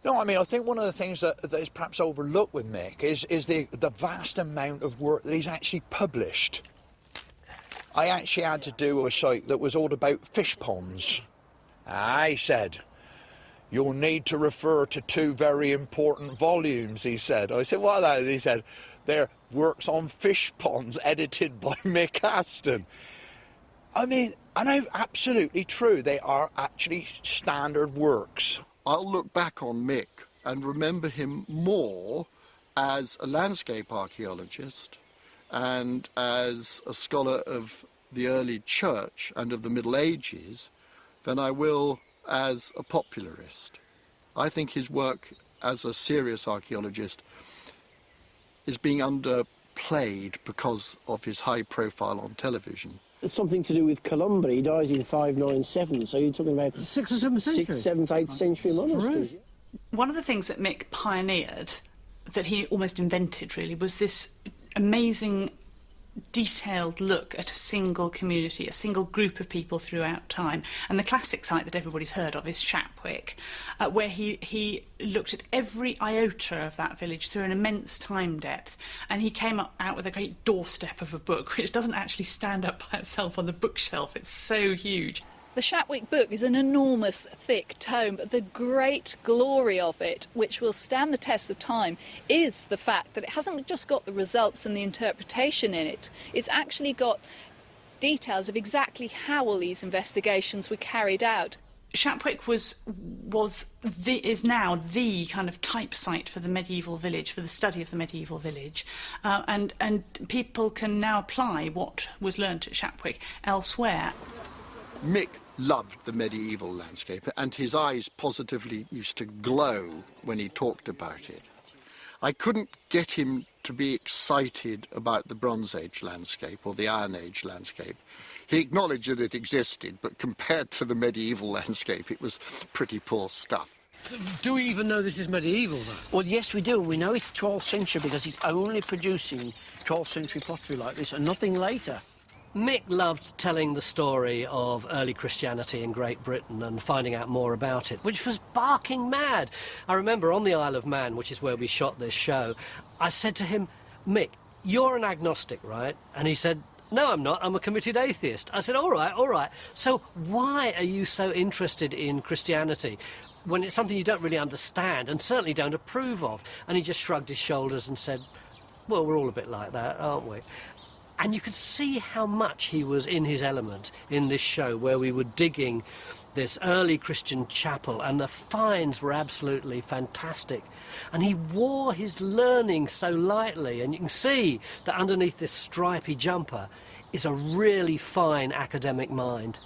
No, I mean, I think one of the things that is perhaps overlooked with Mick is the vast amount of work that he's actually published. I actually had to do a site that was all about fish ponds. He said, you'll need to refer to 2 very important volumes, he said. I said, what are those? He said, they're works on fish ponds edited by Mick Aston. I mean, I know, absolutely true. They are actually standard works. I'll look back on Mick and remember him more as a landscape archaeologist and as a scholar of the early church and of the Middle Ages than I will as a popularist. I think his work as a serious archaeologist is being underplayed because of his high profile on television. It's something to do with Columba. He dies in 597, so you're talking about 6th or 7th century? 6th, 7th, 8th century monasteries. One of the things that Mick pioneered, that he almost invented really, was this amazing detailed look at a single community, a single group of people throughout time. And the classic site that everybody's heard of is Shapwick, where he looked at every iota of that village through an immense time depth, and he came out with a great doorstep of a book, which doesn't actually stand up by itself on the bookshelf. It's so huge. The Shapwick book is an enormous, thick tome, but the great glory of it, which will stand the test of time, is the fact that it hasn't just got the results and the interpretation in it. It's actually got details of exactly how all these investigations were carried out. Shapwick is now the kind of type site for the medieval village, for the study of the medieval village, and people can now apply what was learnt at Shapwick elsewhere. Mick loved the medieval landscape, and his eyes positively used to glow when he talked about it. I couldn't get him to be excited about the Bronze Age landscape or the Iron Age landscape. He acknowledged that it existed, but compared to the medieval landscape, it was pretty poor stuff. Do we even know this is medieval, though? Well, yes, we do. We know it's 12th century because it's only producing 12th century pottery like this and nothing later. Mick loved telling the story of early Christianity in Great Britain and finding out more about it, which was barking mad. I remember on the Isle of Man, which is where we shot this show, I said to him, Mick, you're an agnostic, right? And he said, no, I'm not. I'm a committed atheist. I said, all right. So why are you so interested in Christianity when it's something you don't really understand and certainly don't approve of? And he just shrugged his shoulders and said, well, we're all a bit like that, aren't we? And you could see how much he was in his element in this show, where we were digging this early Christian chapel, and the finds were absolutely fantastic. And he wore his learning so lightly, and you can see that underneath this stripy jumper is a really fine academic mind.